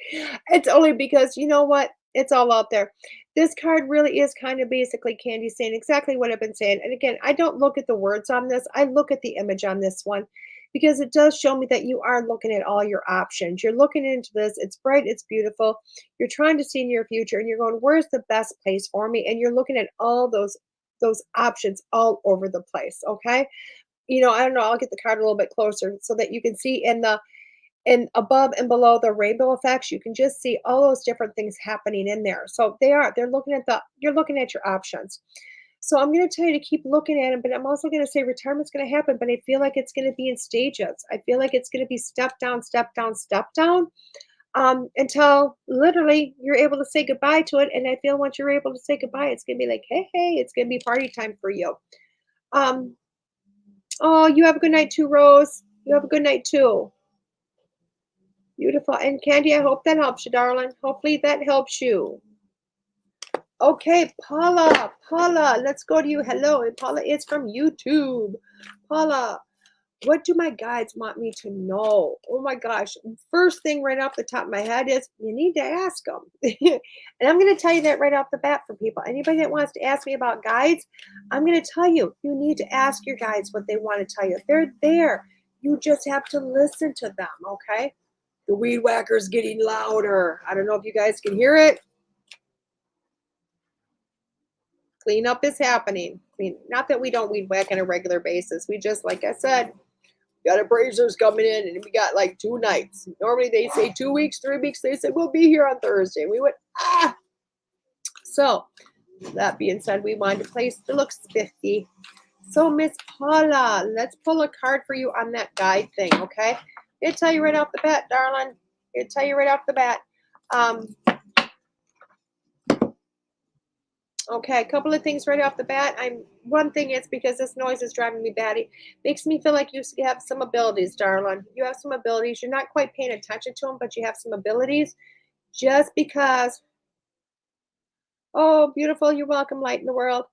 It's only because you know what? It's all out there. This card really is kind of basically Candy saying exactly what I've been saying. And again, I don't look at the words on this. I look at the image on this one because it does show me that you are looking at all your options. You're looking into this. It's bright. It's beautiful. You're trying to see in your future and you're going, where's the best place for me? And you're looking at all those options all over the place. Okay. I don't know. I'll get the card a little bit closer so that you can see and above and below the rainbow effects, you can just see all those different things happening in there. So they're looking at you're looking at your options. So I'm going to tell you to keep looking at them, but I'm also going to say retirement's going to happen, but I feel like it's going to be in stages. I feel like it's going to be step down, step down, step down, until literally you're able to say goodbye to it. And I feel once you're able to say goodbye, it's going to be like, hey, it's going to be party time for you. Oh, you have a good night too, Rose. You have a good night too. Beautiful. And Candy, I hope that helps you, darling. Hopefully that helps you. Okay, Paula, let's go to you. Hello. And Paula is from YouTube. Paula, what do my guides want me to know? Oh my gosh. First thing right off the top of my head is you need to ask them. And I'm going to tell you that right off the bat for people. Anybody that wants to ask me about guides, I'm going to tell you, you need to ask your guides what they want to tell you. They're there. You just have to listen to them, okay? The weed whacker's getting louder. I don't know if you guys can hear it. Cleanup is happening. Not that we don't weed whack on a regular basis. We just, like I said, got appraisers coming in and we got like 2 nights. Normally they say 2 weeks, 3 weeks. They said, we'll be here on Thursday. We went, ah. So that being said, we wanted a place that looks 50. So Miss Paula, let's pull a card for you on that guide thing, okay? I'll tell you right off the bat, darling. I'll tell you right off the bat. Okay, a couple of things right off the bat. One thing is because this noise is driving me batty. Makes me feel like you have some abilities, darling. You have some abilities. You're not quite paying attention to them, but you have some abilities. Just because. Oh, beautiful. You're welcome, light in the world.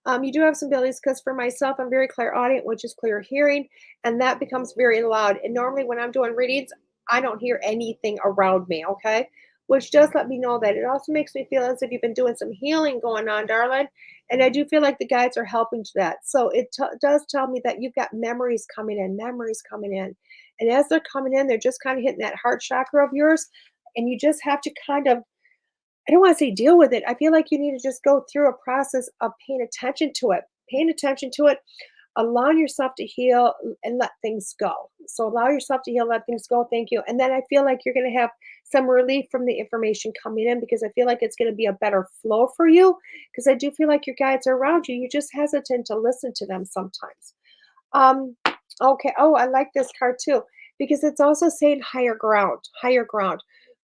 You do have some abilities because for myself, I'm very clairaudient, which is clear hearing, and that becomes very loud. And normally when I'm doing readings, I don't hear anything around me, okay? Which does let me know that. It also makes me feel as if you've been doing some healing going on, darling. And I do feel like the guides are helping to that. So it does tell me that you've got memories coming in. And as they're coming in, they're just kind of hitting that heart chakra of yours. And you just have to kind of, I don't want to say deal with it. I feel like you need to just go through a process of paying attention to it, allowing yourself to heal and let things go. So allow yourself to heal, let things go. Thank you. And then I feel like you're going to have some relief from the information coming in because I feel like it's going to be a better flow for you because I do feel like your guides are around you. You're just hesitant to listen to them sometimes. Okay. Oh, I like this card too because it's also saying higher ground.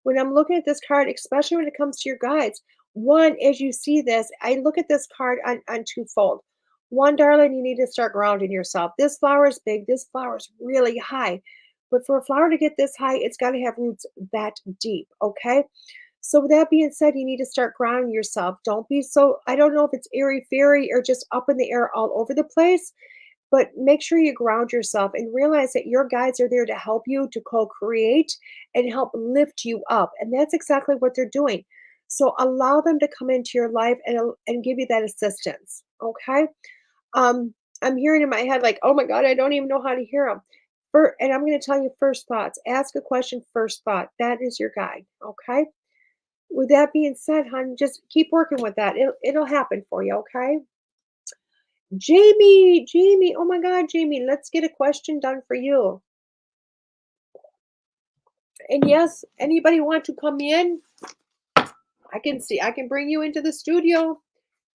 when I'm looking at this card, especially when it comes to your guides, one, as you see this, I look at this card on twofold. One, darling, you need to start grounding yourself. This flower is big. This flower is really high. But for a flower to get this high, it's got to have roots that deep. Okay. So with that being said, you need to start grounding yourself. Don't be so, I don't know if it's airy fairy or just up in the air all over the place, but make sure you ground yourself and realize that your guides are there to help you to co-create and help lift you up. And that's exactly what they're doing. So allow them to come into your life and give you that assistance. Okay. I'm hearing in my head, like, oh my God, I don't even know how to hear them. And I'm going to tell you first thoughts. Ask a question, first thought. That is your guide. Okay. With that being said, hon, just keep working with that. It'll happen for you, okay? Jamie, oh my God, Jamie, let's get a question done for you. And yes, anybody want to come in? I can bring you into the studio.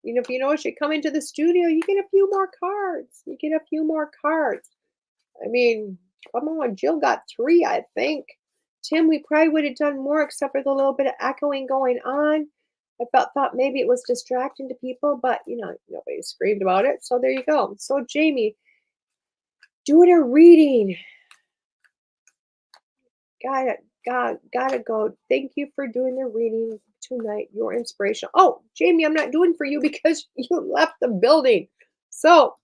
You know, if you notice, you come into the studio, you get a few more cards. You get a few more cards. I mean, come on, Jill got 3, I think. Tim, we probably would have done more except for the little bit of echoing going on. I thought maybe it was distracting to people, but you know, nobody screamed about it. So there you go. So Jamie, doing a reading. Gotta go. Thank you for doing the reading tonight. Your inspiration. Oh, Jamie, I'm not doing for you because you left the building. So,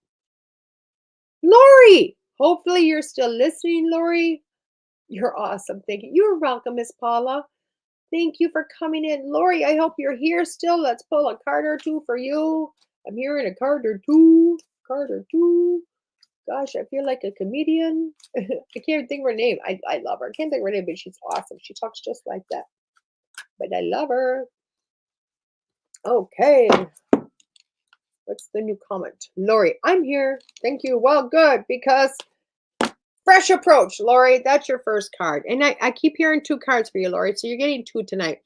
Lori, hopefully you're still listening, Lori. You're awesome. Thank you. You're welcome, Miss Paula. Thank you for coming in. Lori, I hope you're here still. Let's pull a card or two for you. I'm hearing a card or two. Card or two. Gosh, I feel like a comedian. I can't think of her name. I love her. I can't think of her name, but she's awesome. She talks just like that. But I love her. Okay. What's the new comment? Lori, I'm here. Thank you. Well, good, because fresh approach, Lori. That's your first card. And I keep hearing 2 cards for you, Lori. So you're getting 2 tonight.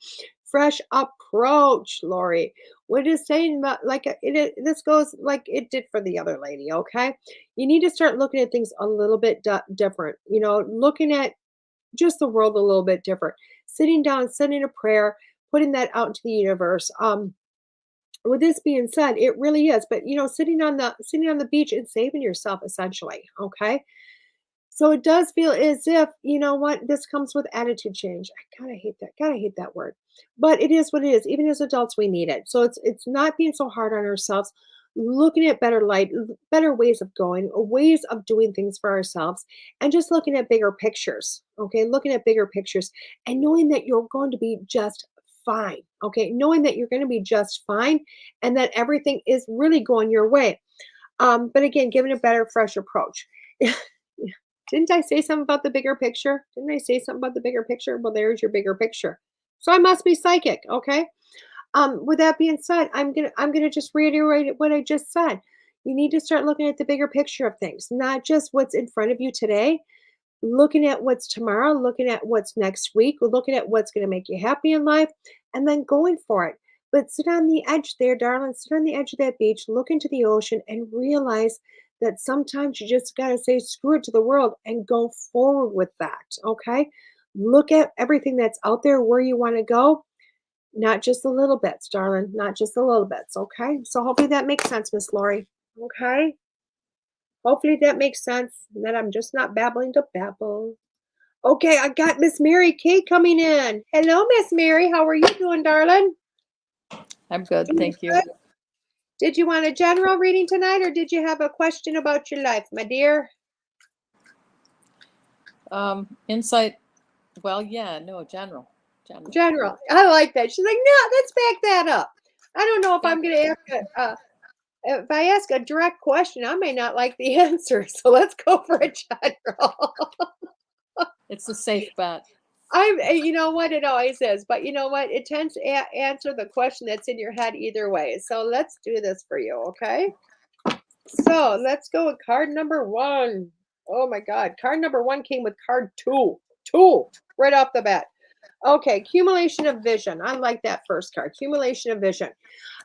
Fresh approach, Lori. What it is saying about, like, this goes like it did for the other lady, okay? You need to start looking at things a little bit different. You know, looking at just the world a little bit different. Sitting down, sending a prayer, putting that out into the universe. With this being said, it really is. But you know, sitting on the beach and saving yourself, essentially, okay? So it does feel as if, you know what, this comes with attitude change. I gotta hate that word. But it is what it is. Even as adults, we need it. So it's not being so hard on ourselves, looking at better light, better ways of going, ways of doing things for ourselves, and just looking at bigger pictures. Okay, looking at bigger pictures and knowing that you're going to be just fine. Okay, knowing that you're going to be just fine and that everything is really going your way. But again, giving a better, fresh approach. Didn't I say something about the bigger picture? Didn't I say something about the bigger picture? Well, there's your bigger picture. So I must be psychic, okay? With that being said, I'm gonna just reiterate what I just said. You need to start looking at the bigger picture of things, not just what's in front of you today, looking at what's tomorrow, looking at what's next week, looking at what's going to make you happy in life, and then going for it. But sit on the edge there, darling. Sit on the edge of that beach, look into the ocean, and realize that sometimes you just got to say screw it to the world and go forward with that. Okay. Look at everything that's out there where you want to go, not just the little bits, darling, not just the little bits. Okay. So hopefully that makes sense, Miss Lori. Okay. Hopefully that makes sense, and that I'm just not babbling to babble. Okay, I got Miss Mary Kay coming in. Hello, Miss Mary. How are you doing, darling? I'm good, thank you. Good? Did you want a general reading tonight, or did you have a question about your life, my dear? Insight, well, yeah, no, general. General. I like that. She's like, no, let's back that up. I don't know if I'm going to ask if I ask a direct question, I may not like the answer. So let's go for a general. It's a safe bet. You know what, it always is, but you know what, it tends to answer the question that's in your head either way. So let's do this for you, okay? So let's go with card number 1. Oh my God, card number 1 came with card 2 right off the bat. Okay, accumulation of vision. I like that first card, accumulation of vision.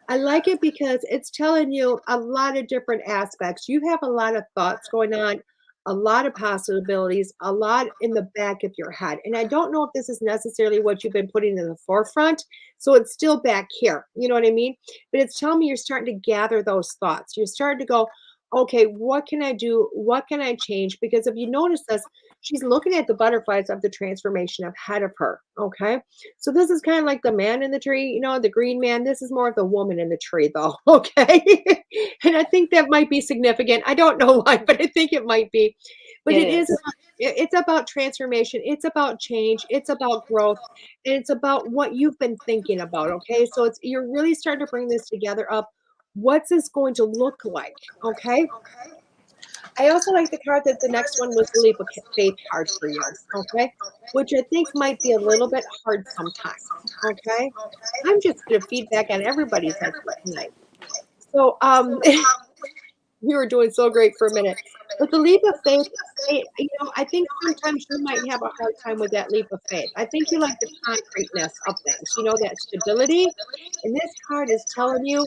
I like it because it's telling you a lot of different aspects. You have a lot of thoughts going on a lot of possibilities, a lot in the back of your head. And I don't know if this is necessarily what you've been putting in the forefront. So it's still back here. You know what I mean? But it's telling me you're starting to gather those thoughts. You're starting to go, okay, what can I do? What can I change? Because if you notice this, she's looking at the butterflies of the transformation ahead of her. Okay. So this is kind of like the man in the tree, you know, the green man. This is more of the woman in the tree, though. Okay. And I think that might be significant. I don't know why, but I think it might be. But It it is. is. It's about transformation. It's about change. It's about growth. And it's about what you've been thinking about. Okay. So you're really starting to bring this together of what's this going to look like? Okay. I also like the card that the next one was the leap of faith card for you. Okay. Which I think might be a little bit hard sometimes. Okay. I'm just going to feedback on everybody's head tonight. So, you were doing so great for a minute. But the leap of faith, I think sometimes you might have a hard time with that leap of faith. I think you like the concreteness of things, that stability. And this card is telling you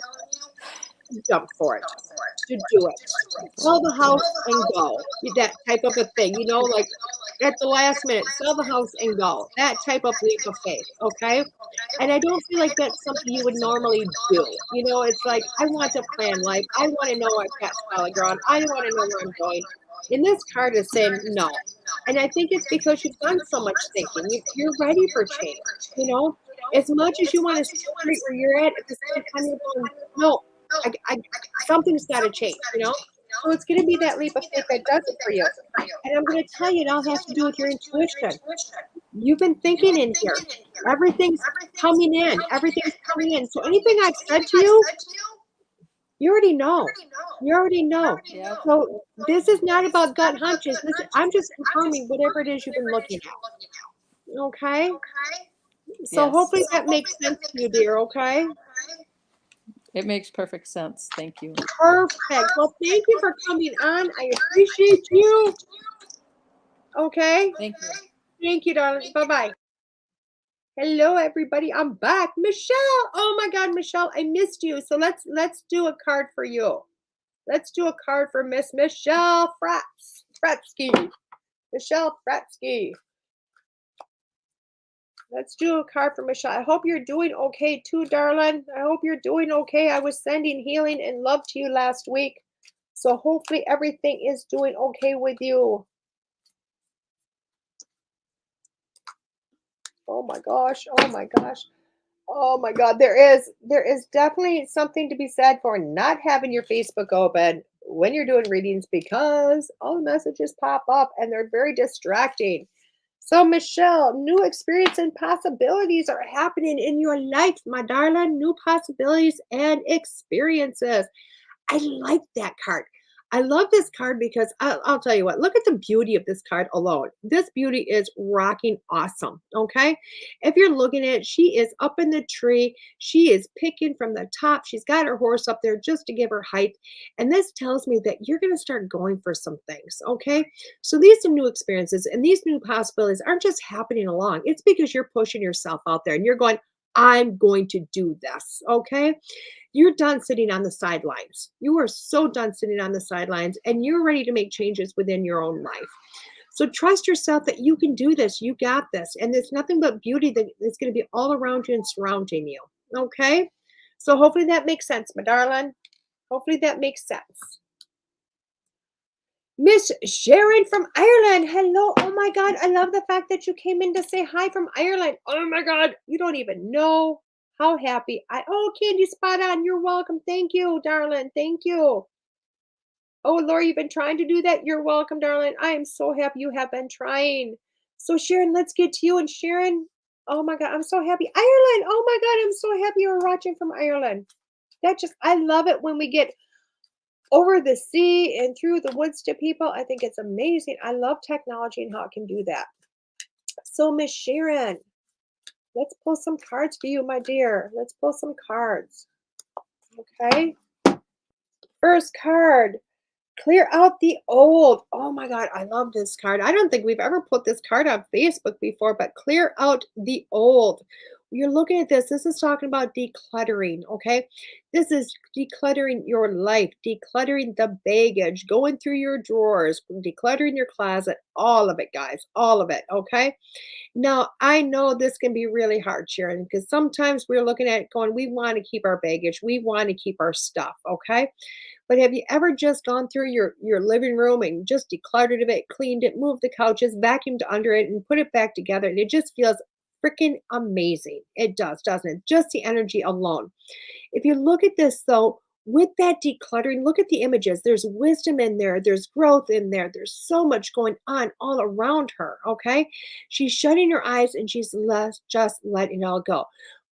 to jump for it, to do it. Sell the house and go. That type of a thing, like at the last minute, sell the house and go. That type of leap of faith, okay? And I don't feel like that's something you would normally do. It's like, I want to plan life. I want to know what cat's solid ground. I want to know where I'm going. And this card is saying no. And I think it's because you've done so much thinking. You're ready for change, As much as you want to stay right where you're at the same time you're going, no, something's got to change, So it's going to be that leap of faith that does it for you. And I'm going to tell you, it all has to do with your intuition. You've been thinking in here. Everything's coming in. Everything's coming in. So anything I've said to you, you already know. You already know. Yep. So this is not about gut hunches. I'm just confirming whatever it is you've been looking at. Okay? So Yes. hopefully that makes sense to you, dear. Okay? It makes perfect sense. Thank you. Perfect. Well, thank you for coming on. I appreciate you. Okay? Thank you. Thank you, darling. Bye-bye. Hello, everybody. I'm back. Michelle. Oh my God, Michelle, I missed you. So let's do a card for you. Let's do a card for Miss Michelle Fratsky. Michelle Fratsky. Let's do a card for Michelle. I hope you're doing okay too, darling. I hope you're doing okay. I was sending healing and love to you last week. So hopefully everything is doing okay with you. Oh my gosh. Oh my gosh. Oh my God. There is definitely something to be said for not having your Facebook open when you're doing readings because all the messages pop up and they're very distracting. So, Michelle, new experience and possibilities are happening in your life, my darling. New possibilities and experiences. I like that card. I love this card because I'll tell you what, look at the beauty of this card alone. This beauty is rocking awesome. Okay. If you're looking at it, she is up in the tree. She is picking from the top. She's got her horse up there just to give her height. And this tells me that you're going to start going for some things. Okay. So these are new experiences and these new possibilities aren't just happening along. It's because you're pushing yourself out there and you're going, I'm going to do this. Okay. You're done sitting on the sidelines. You are so done sitting on the sidelines and you're ready to make changes within your own life. So trust yourself that you can do this. You got this. And there's nothing but beauty that is going to be all around you and surrounding you. Okay? So hopefully that makes sense, my darling. Hopefully that makes sense. Miss Sharon from Ireland. Hello. Oh my God. I love the fact that you came in to say hi from Ireland. Oh my God. You don't even know how happy Candy, spot on. You're welcome. Thank you, darling. Thank you. Oh, Laura, you've been trying to do that. You're welcome, darling. I am so happy you have been trying. So Sharon, let's get to you. And Sharon, oh my God, I'm so happy. Ireland. Oh my God, I'm so happy you're watching from Ireland. I love it when we get over the sea and through the woods to people. I think it's amazing. I love technology and how it can do that. So Miss Sharon, let's pull some cards for you, my dear. Let's pull some cards. Okay. First card, clear out the old. Oh my God, I love this card. I don't think we've ever put this card on Facebook before, but clear out the old. you're looking at this. This is talking about decluttering, okay? This is decluttering your life, decluttering the baggage, going through your drawers, decluttering your closet, all of it, guys, all of it, okay? Now, I know this can be really hard, Sharon, because sometimes we're looking at it going, we want to keep our baggage, we want to keep our stuff, okay? But have you ever just gone through your living room and just decluttered a bit, cleaned it, moved the couches, vacuumed under it, and put it back together? And it just feels freaking amazing. It does, doesn't it? Just the energy alone. If you look at this, though, with that decluttering, look at the images. There's wisdom in there. There's growth in there. There's so much going on all around her, okay? She's shutting her eyes and she's just letting it all go.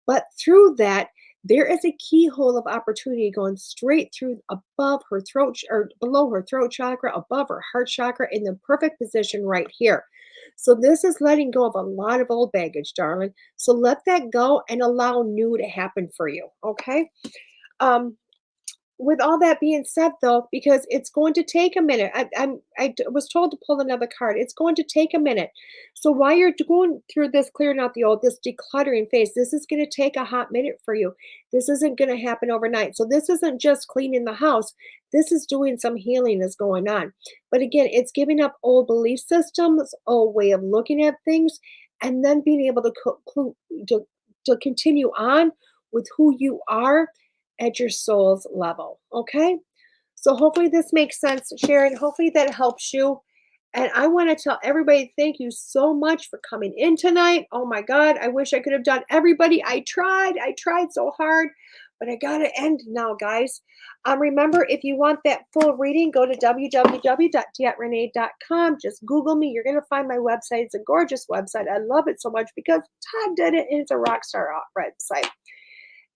But through that, there is a keyhole of opportunity going straight through above her throat or below her throat chakra, above her heart chakra, in the perfect position right here. So this is letting go of a lot of old baggage, darling. So let that go and allow new to happen for you, okay? With all that being said, though, because it's going to take a minute, I was told to pull another card. It's going to take a minute. So while you're going through this clearing out the old, this decluttering phase, this is going to take a hot minute for you. This isn't going to happen overnight. So this isn't just cleaning the house. This is doing some healing that's going on. But again, it's giving up old belief systems, old way of looking at things, and then being able to continue on with who you are at your soul's level. Okay. So hopefully this makes sense, Sharon. Hopefully that helps you. And I want to tell everybody, thank you so much for coming in tonight. Oh my God. I wish I could have done everybody. I tried so hard, but I got to end now, guys. Remember, if you want that full reading, go to www.DeEtteRenee.com. Just Google me. You're going to find my website. It's a gorgeous website. I love it so much because Todd did it, and it's a rock star website.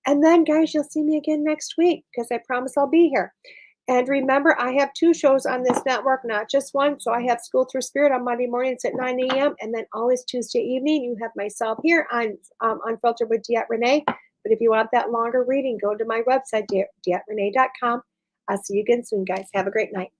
And then, guys, you'll see me again next week because I promise I'll be here. And remember, I have 2 shows on this network, not just one. So I have School Through Spirit on Monday mornings at 9 a.m. And then always Tuesday evening, you have myself here on Unfiltered with DeEtte Renee. But if you want that longer reading, go to my website, DeEtteRenee.com. I'll see you again soon, guys. Have a great night.